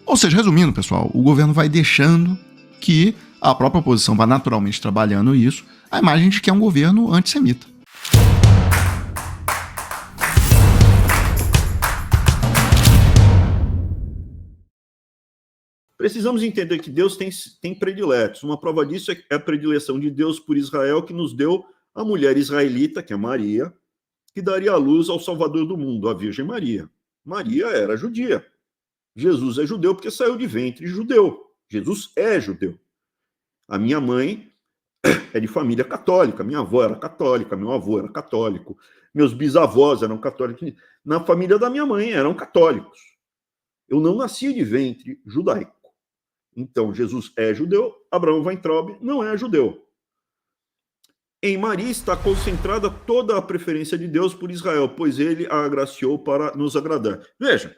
Ou seja, resumindo, pessoal, o governo vai deixando que a própria oposição vá naturalmente trabalhando isso, a imagem de que é um governo antissemita. Precisamos entender que Deus tem prediletos. Uma prova disso é a predileção de Deus por Israel, que nos deu a mulher israelita, que é Maria, que daria à luz ao Salvador do mundo, a Virgem Maria. Maria era judia. Jesus é judeu porque saiu de ventre judeu. Jesus é judeu. A minha mãe é de família católica, minha avó era católica, meu avô era católico, meus bisavós eram católicos. Na família da minha mãe eram católicos. Eu não nasci de ventre judaico. Então, Jesus é judeu, Abraão Weintraub não é judeu. Em Maria está concentrada toda a preferência de Deus por Israel, pois ele a agraciou para nos agradar. Veja,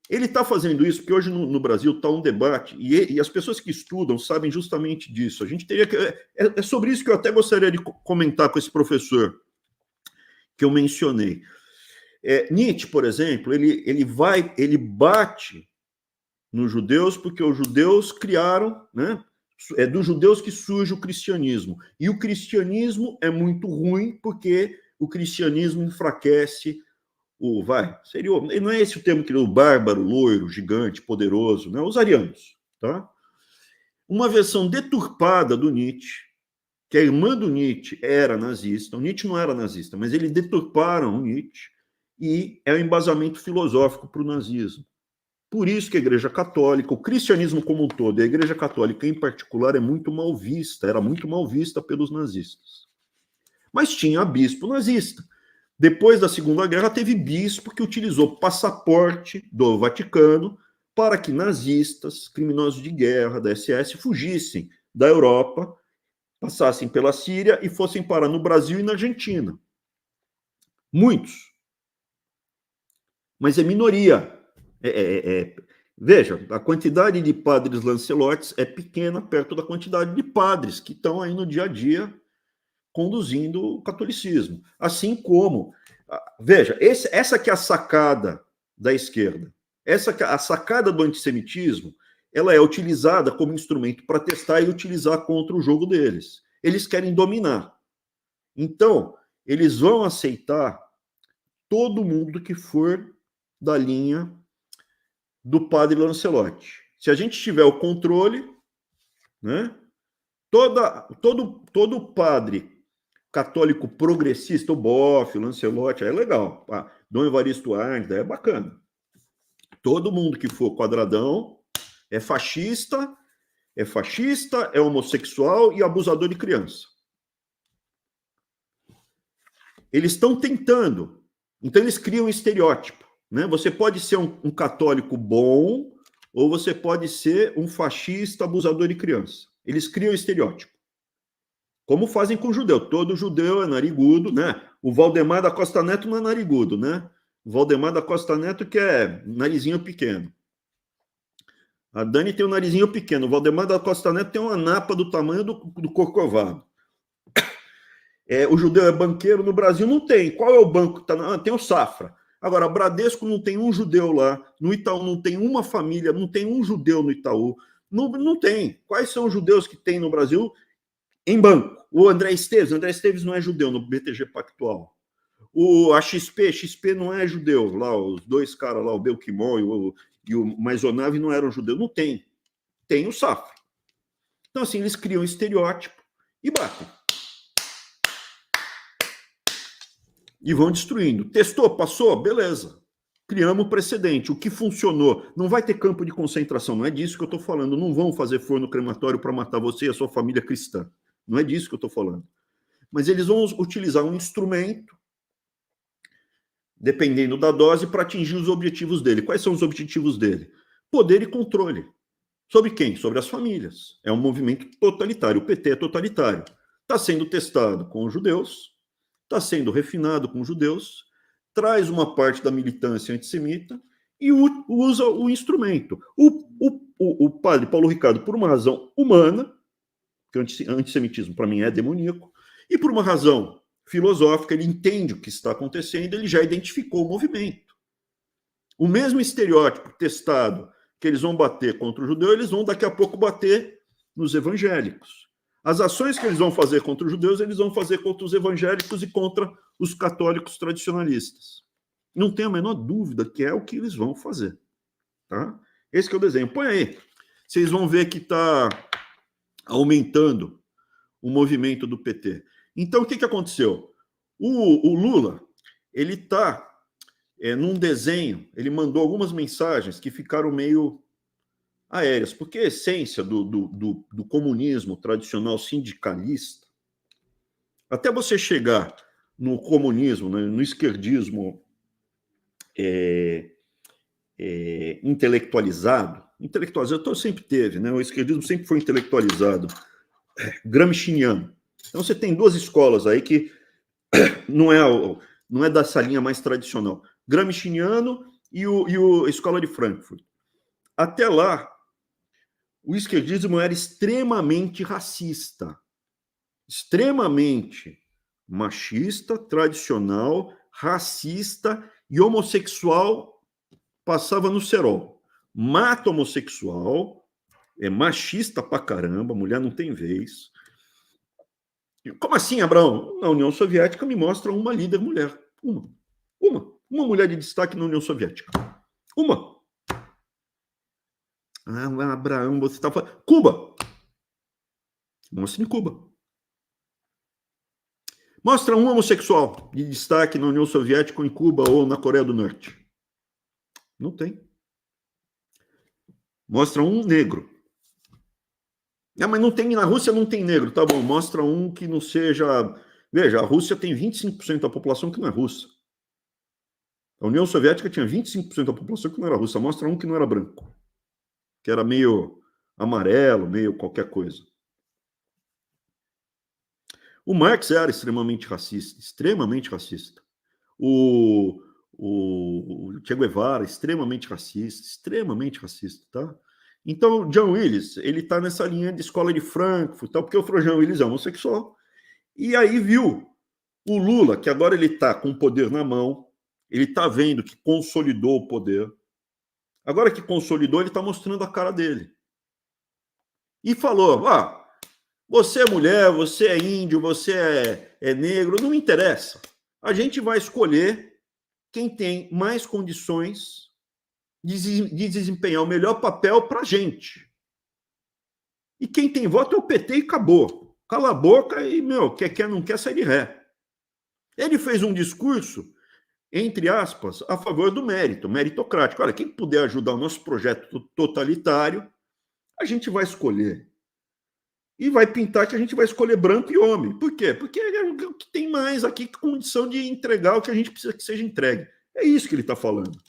ele está fazendo isso porque hoje no Brasil está um debate, e as pessoas que estudam sabem justamente disso. A gente teria que. É sobre isso que eu até gostaria de comentar com esse professor que eu mencionei. Nietzsche, por exemplo, ele bate nos judeus porque os judeus criaram, né? É dos judeus que surge o cristianismo. E o cristianismo é muito ruim porque o cristianismo enfraquece não é esse o termo que o bárbaro, loiro, gigante, poderoso, né? Os arianos, tá? Uma versão deturpada do Nietzsche, que a irmã do Nietzsche era nazista. O Nietzsche não era nazista, mas eles deturparam o Nietzsche e é um embasamento filosófico para o nazismo. Por isso que a Igreja Católica, o cristianismo como um todo, e a Igreja Católica em particular, era muito mal vista pelos nazistas. Mas tinha bispo nazista. Depois da Segunda Guerra, teve bispo que utilizou passaporte do Vaticano para que nazistas, criminosos de guerra, da SS, fugissem da Europa, passassem pela Síria e fossem parar no Brasil e na Argentina. Muitos. Mas é minoria. Veja, a quantidade de padres lancelotes é pequena perto da quantidade de padres que estão aí no dia a dia conduzindo o catolicismo. Assim como, veja, essa que é a sacada da esquerda, a sacada do antissemitismo, ela é utilizada como instrumento para testar e utilizar contra o jogo deles. Eles querem dominar. Então, eles vão aceitar todo mundo que for da linha do padre Lancelotti. Se a gente tiver o controle, né, todo padre católico progressista, o Boff, o Lancelotti, é legal. Dom Evaristo Arnes, é bacana. Todo mundo que for quadradão é fascista, é homossexual e abusador de criança. Eles estão tentando. Então, eles criam um estereótipo. Né? Você pode ser um católico bom ou você pode ser um fascista abusador de criança. Eles criam estereótipo. Como fazem com o judeu. Todo judeu é narigudo, né? O Valdemar da Costa Neto não é narigudo, né? O Valdemar da Costa Neto que é narizinho pequeno. A Dani tem um narizinho pequeno. O Valdemar da Costa Neto tem uma napa do tamanho do Corcovado. O judeu é banqueiro, no Brasil não tem. Qual é o banco que tá? Tem o Safra. Agora, Bradesco não tem um judeu lá. No Itaú não tem uma família, não tem um judeu no Itaú. Não tem. Quais são os judeus que tem no Brasil em banco? O André Esteves não é judeu no BTG Pactual. A XP não é judeu. Lá, os dois caras lá, o Belkimon e o Maisonave não eram judeus. Não tem. Tem o Safra. Então, assim, eles criam um estereótipo e batem. E vão destruindo. Testou, passou? Beleza. Criamos precedente. O que funcionou? Não vai ter campo de concentração. Não é disso que eu estou falando. Não vão fazer forno crematório para matar você e a sua família cristã. Não é disso que eu estou falando. Mas eles vão utilizar um instrumento, dependendo da dose, para atingir os objetivos dele. Quais são os objetivos dele? Poder e controle. Sobre quem? Sobre as famílias. É um movimento totalitário. O PT é totalitário. Está sendo testado com os judeus, está sendo refinado com os judeus, traz uma parte da militância antissemita e usa o instrumento. O padre Paulo Ricardo, por uma razão humana, que o antissemitismo para mim é demoníaco, e por uma razão filosófica, ele entende o que está acontecendo, ele já identificou o movimento. O mesmo estereótipo testado, que eles vão bater contra o judeu, eles vão daqui a pouco bater nos evangélicos. As ações que eles vão fazer contra os judeus, eles vão fazer contra os evangélicos e contra os católicos tradicionalistas. Não tenho a menor dúvida que é o que eles vão fazer. Tá? Esse que é o desenho. Põe aí. Vocês vão ver que está aumentando o movimento do PT. Então, o que aconteceu? O Lula, ele está num desenho, ele mandou algumas mensagens que ficaram meio aéreas, porque a essência do comunismo tradicional sindicalista, até você chegar no comunismo, né, no esquerdismo intelectualizado sempre teve, né? O esquerdismo sempre foi intelectualizado, gramsciano. Então você tem duas escolas aí que não é dessa linha mais tradicional, gramsciano e a escola de Frankfurt. Até lá, o esquerdismo era extremamente racista, extremamente machista, tradicional, racista e homossexual passava no cerol. Mata homossexual, é machista pra caramba, mulher não tem vez. Como assim, Abraão? Na União Soviética me mostra uma líder mulher. Uma mulher de destaque na União Soviética. Uma. Ah, Abraão, você está falando. Cuba. Mostra em Cuba. Mostra um homossexual de destaque na União Soviética, ou em Cuba ou na Coreia do Norte. Não tem. Mostra um negro. Mas não tem, na Rússia não tem negro, tá bom, mostra um que não seja... Veja, a Rússia tem 25% da população que não é russa. A União Soviética tinha 25% da população que não era russa, mostra um que não era branco, que era meio amarelo, meio qualquer coisa. O Marx era extremamente racista, extremamente racista. O Che Guevara, extremamente racista, tá? Então, o John Willis, ele está nessa linha de escola de Frankfurt, tá? Porque o John Willis é homossexual, e aí viu o Lula, que agora ele está com o poder na mão, ele está vendo que consolidou o poder, agora que consolidou, ele está mostrando a cara dele. E falou, você é mulher, você é índio, você é negro, não me interessa. A gente vai escolher quem tem mais condições de desempenhar o melhor papel para a gente. E quem tem voto é o PT e acabou. Cala a boca e, quer não quer sair de ré. Ele fez um discurso, entre aspas, a favor do mérito, meritocrático. Olha, quem puder ajudar o nosso projeto totalitário, a gente vai escolher. E vai pintar que a gente vai escolher branco e homem. Por quê? Porque é o que tem mais aqui condição de entregar o que a gente precisa que seja entregue. É isso que ele está falando.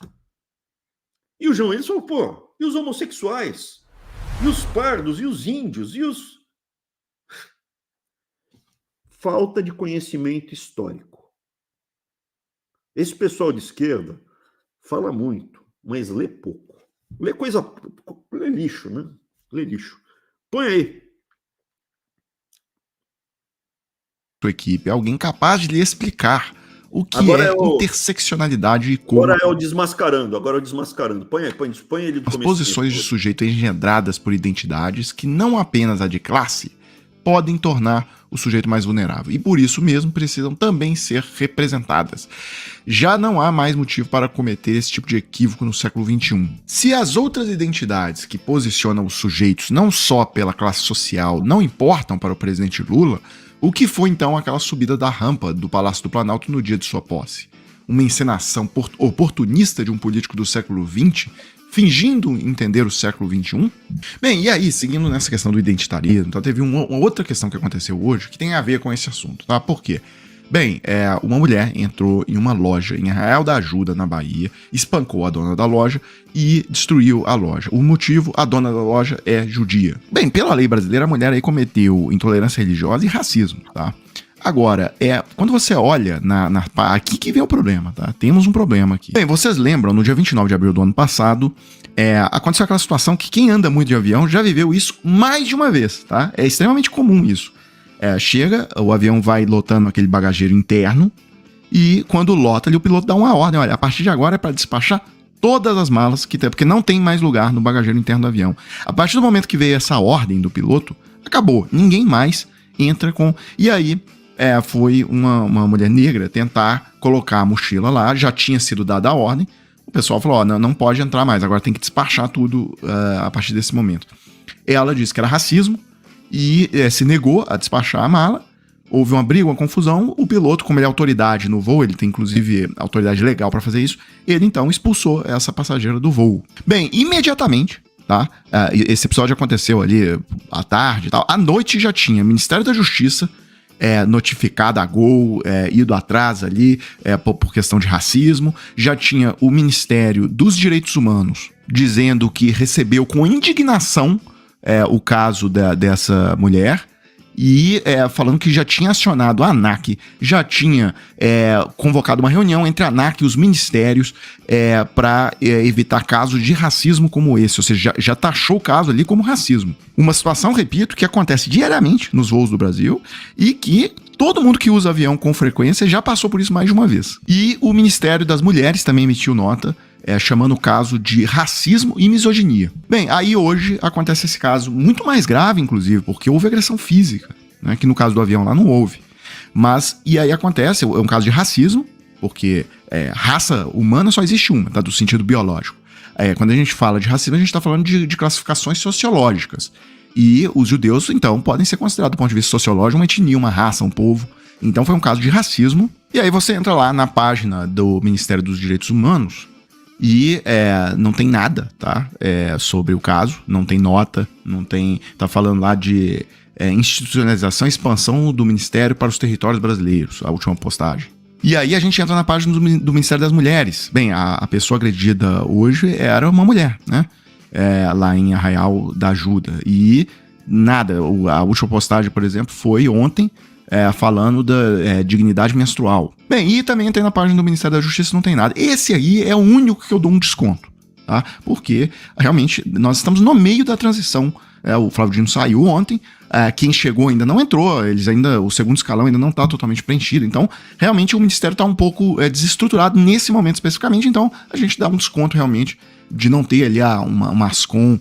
E o João Willis falou, e os homossexuais? E os pardos? E os índios? E os... Falta de conhecimento histórico. Esse pessoal de esquerda fala muito, mas lê pouco. Lê lixo, né? Lê lixo. Põe aí. Equipe, alguém capaz de lhe explicar o que interseccionalidade e como... Agora é o desmascarando. Põe ele do as posições de sujeito engendradas por identidades que não apenas a de classe podem tornar o sujeito mais vulnerável e por isso mesmo precisam também ser representadas. Já não há mais motivo para cometer esse tipo de equívoco no século XXI. Se as outras identidades que posicionam os sujeitos não só pela classe social não importam para o presidente Lula, o que foi então aquela subida da rampa do Palácio do Planalto no dia de sua posse? Uma encenação oportunista de um político do século XX, fingindo entender o século XXI? Bem, e aí, seguindo nessa questão do identitarismo, então teve uma outra questão que aconteceu hoje que tem a ver com esse assunto, tá? Por quê? Bem, uma mulher entrou em uma loja em Arraial da Ajuda, na Bahia, espancou a dona da loja e destruiu a loja. O motivo, a dona da loja é judia. Bem, pela lei brasileira, a mulher aí cometeu intolerância religiosa e racismo, tá? Agora, quando você olha aqui que vem o problema, tá? Temos um problema aqui. Bem, vocês lembram, no dia 29 de abril do ano passado, aconteceu aquela situação que quem anda muito de avião já viveu isso mais de uma vez, tá? É extremamente comum isso. Chega, o avião vai lotando aquele bagageiro interno e quando lota ali, o piloto dá uma ordem, olha, a partir de agora é para despachar todas as malas que tem, porque não tem mais lugar no bagageiro interno do avião. A partir do momento que veio essa ordem do piloto, acabou. Ninguém mais entra com... E aí, foi uma mulher negra tentar colocar a mochila lá, já tinha sido dada a ordem, o pessoal falou, não pode entrar mais, agora tem que despachar tudo a partir desse momento. Ela disse que era racismo e se negou a despachar a mala. Houve uma briga, uma confusão. O piloto, como ele é autoridade no voo, ele tem inclusive autoridade legal para fazer isso, ele então expulsou essa passageira do voo. Bem, imediatamente, tá? Esse episódio aconteceu ali à tarde e tal. À noite já tinha Ministério da Justiça notificado a Gol, ido atrás ali por questão de racismo. Já tinha o Ministério dos Direitos Humanos dizendo que recebeu com indignação o caso dessa mulher. E falando que já tinha acionado a ANAC, já tinha convocado uma reunião entre a ANAC e os ministérios para evitar casos de racismo como esse, ou seja, já taxou o caso ali como racismo. Uma situação, repito, que acontece diariamente nos voos do Brasil e que todo mundo que usa avião com frequência já passou por isso mais de uma vez. E o Ministério das Mulheres também emitiu nota chamando o caso de racismo e misoginia. Bem, aí hoje acontece esse caso muito mais grave, inclusive, porque houve agressão física, né, que no caso do avião lá não houve. Mas, e aí acontece, é um caso de racismo, porque raça humana só existe uma, tá, do sentido biológico. Quando a gente fala de racismo, a gente está falando de classificações sociológicas. E os judeus, então, podem ser considerados, do ponto de vista sociológico, uma etnia, uma raça, um povo. Então foi um caso de racismo. E aí você entra lá na página do Ministério dos Direitos Humanos, e não tem nada, tá? Sobre o caso, não tem nota, não tem... Tá falando lá de institucionalização e expansão do Ministério para os territórios brasileiros, a última postagem. E aí a gente entra na página do Ministério das Mulheres. Bem, a pessoa agredida hoje era uma mulher, né? Lá em Arraial da Ajuda. E nada, a última postagem, por exemplo, foi ontem, falando da dignidade menstrual. Bem, e também entrei na página do Ministério da Justiça, não tem nada. Esse aí é o único que eu dou um desconto, tá? Porque, realmente, nós estamos no meio da transição. O Flávio Dino saiu ontem, quem chegou ainda não entrou, o segundo escalão ainda não está totalmente preenchido. Então, realmente, o Ministério está um pouco desestruturado nesse momento especificamente. Então, a gente dá um desconto, realmente, de não ter ali uma Ascom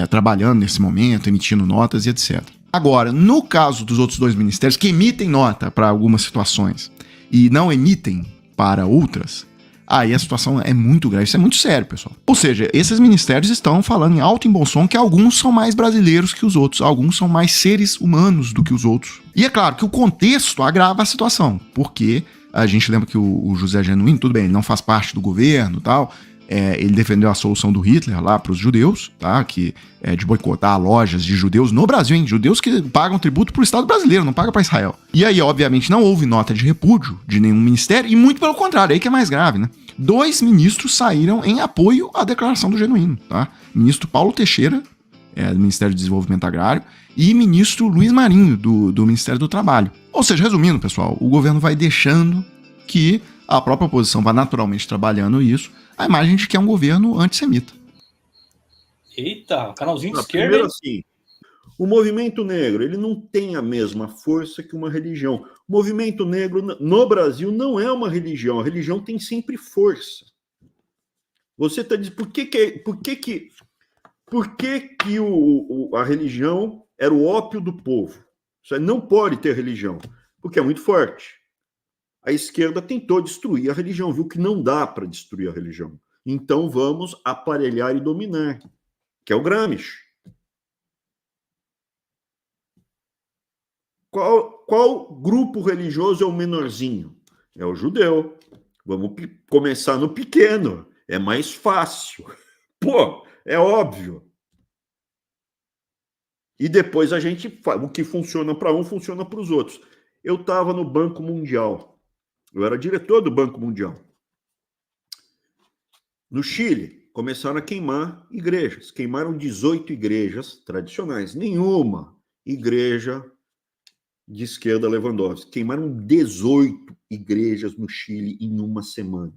trabalhando nesse momento, emitindo notas e etc. Agora, no caso dos outros dois ministérios que emitem nota para algumas situações e não emitem para outras, aí a situação é muito grave. Isso é muito sério, pessoal. Ou seja, esses ministérios estão falando em alto e em bom som que alguns são mais brasileiros que os outros, alguns são mais seres humanos do que os outros. E é claro que o contexto agrava a situação, porque a gente lembra que o José Genuíno, tudo bem, ele não faz parte do governo e tal, ele defendeu a solução do Hitler lá para os judeus, tá? Que de boicotar lojas de judeus no Brasil, hein? Judeus que pagam tributo para o Estado brasileiro, não pagam para Israel. E aí, obviamente, não houve nota de repúdio de nenhum ministério, e muito pelo contrário, aí que é mais grave, né? 2 ministros saíram em apoio à declaração do Genuíno, tá? Ministro Paulo Teixeira, do Ministério do Desenvolvimento Agrário, e ministro Luiz Marinho, do Ministério do Trabalho. Ou seja, resumindo, pessoal, o governo vai deixando que a própria oposição vá naturalmente trabalhando isso, a imagem de que é um governo antissemita. Eita, canalzinho de esquerda. Primeiro assim, o movimento negro, ele não tem a mesma força que uma religião. O movimento negro no Brasil não é uma religião. A religião tem sempre força. Você está dizendo, por que a religião era o ópio do povo? Você não pode ter religião, porque é muito forte. A esquerda tentou destruir a religião, viu que não dá para destruir a religião. Então vamos aparelhar e dominar, que é o Gramsci. Qual grupo religioso é o menorzinho? É o judeu. Vamos começar no pequeno, é mais fácil. Pô, é óbvio. E depois a gente faz o que funciona para um, funciona para os outros. Eu estava no Banco Mundial. Eu era diretor do Banco Mundial. No Chile, começaram a queimar igrejas. Queimaram 18 igrejas tradicionais. Nenhuma igreja de esquerda Lewandowski. Queimaram 18 igrejas no Chile em uma semana.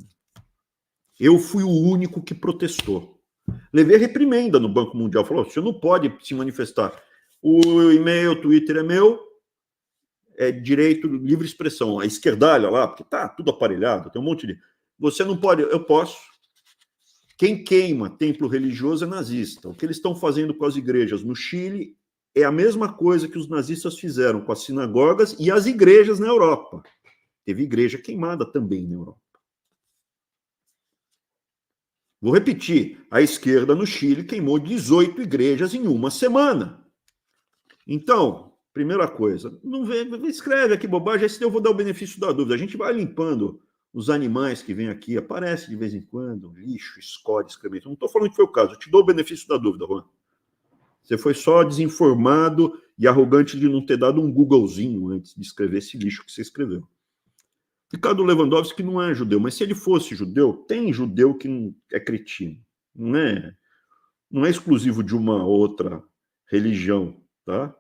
Eu fui o único que protestou. Levei reprimenda no Banco Mundial. Falou, você não pode se manifestar. O e-mail, o Twitter é meu. É direito, livre expressão, a esquerdalha lá, porque tá tudo aparelhado, tem um monte de... Você não pode, eu posso. Quem queima templo religioso é nazista. O que eles estão fazendo com as igrejas no Chile é a mesma coisa que os nazistas fizeram com as sinagogas e as igrejas na Europa. Teve igreja queimada também na Europa. Vou repetir, a esquerda no Chile queimou 18 igrejas em uma semana. Então, primeira coisa, não escreve aqui bobagem, aí eu vou dar o benefício da dúvida. A gente vai limpando os animais que vêm aqui, aparece de vez em quando, lixo, escória, excremento. Não estou falando que foi o caso, eu te dou o benefício da dúvida, Juan. Você foi só desinformado e arrogante de não ter dado um Googlezinho antes de escrever esse lixo que você escreveu. Ricardo Lewandowski não é judeu, mas se ele fosse judeu, tem judeu que não é cretino. Não é exclusivo de uma outra religião, tá?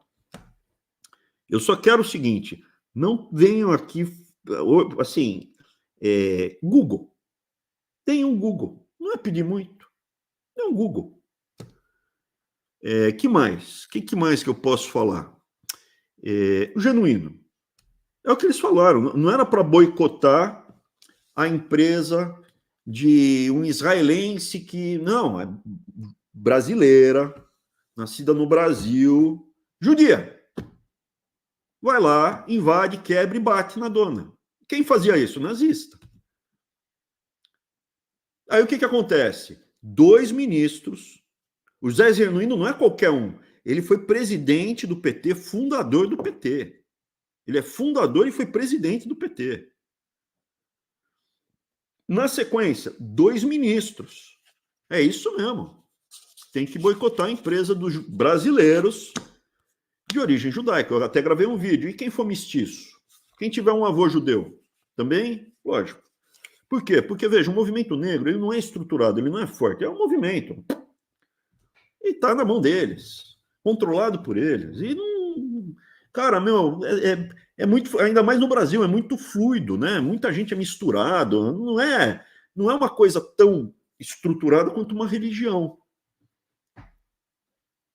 Eu só quero o seguinte, não venham aqui, assim, Google. Tem um Google. Não é pedir muito. É um Google. Que mais? O que mais que eu posso falar? O genuíno. É o que eles falaram. Não era para boicotar a empresa de um israelense que, não, é brasileira, nascida no Brasil, judia. Vai lá, invade, quebra e bate na dona. Quem fazia isso? Nazista. Aí o que acontece? 2 ministros. O José Genuíno não é qualquer um. Ele foi presidente do PT, fundador do PT. Ele é fundador e foi presidente do PT. Na sequência, 2 ministros. É isso mesmo. Tem que boicotar a empresa dos brasileiros de origem judaica. Eu até gravei um vídeo. E quem for mestiço? Quem tiver um avô judeu? Também? Lógico. Por quê? Porque, veja, o movimento negro ele não é estruturado, ele não é forte. É um movimento. E está na mão deles. Controlado por eles. E não... Cara, meu, é muito... Ainda mais no Brasil, é muito fluido, né? Muita gente é misturado. Não é uma coisa tão estruturada quanto uma religião.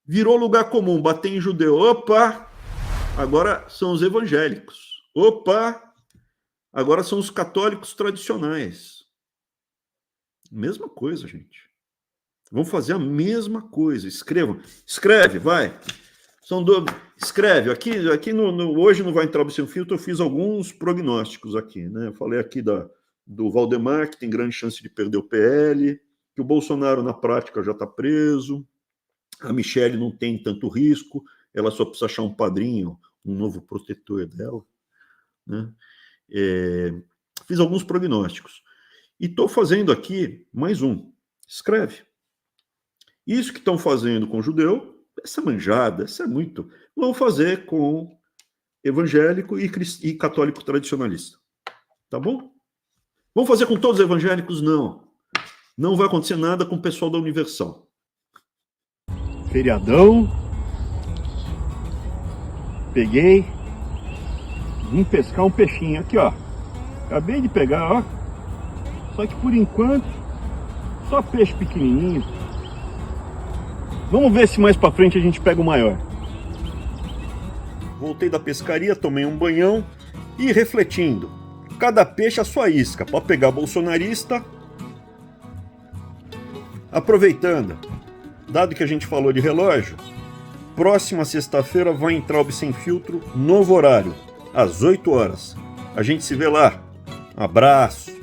Virou lugar comum, bater em judeu. Opa! Agora são os evangélicos. Opa! Agora são os católicos tradicionais. Mesma coisa, gente. Vamos fazer a mesma coisa. Escrevam. Escreve, vai. Escreve. Aqui hoje no Vai Entrar Sem Filtro eu fiz alguns prognósticos aqui, né? Eu falei aqui do Valdemar, que tem grande chance de perder o PL, que o Bolsonaro, na prática, já está preso. A Michelle não tem tanto risco, ela só precisa achar um padrinho, um novo protetor dela, né? Fiz alguns prognósticos. E estou fazendo aqui mais um. Escreve. Isso que estão fazendo com o judeu, essa manjada, essa é muito... Vão fazer com evangélico e católico tradicionalista. Tá bom? Vão fazer com todos os evangélicos? Não. Não vai acontecer nada com o pessoal da Universal. Feriadão. Peguei. Vim pescar um peixinho aqui, ó. Acabei de pegar, ó. Só que por enquanto, só peixe pequenininho. Vamos ver se mais pra frente a gente pega o maior. Voltei da pescaria, tomei um banhão e refletindo. Cada peixe a sua isca. Pode pegar bolsonarista. Aproveitando, dado que a gente falou de relógio, próxima sexta-feira vai entrar o Sem Filtro, novo horário, às 8 horas. A gente se vê lá. Abraço.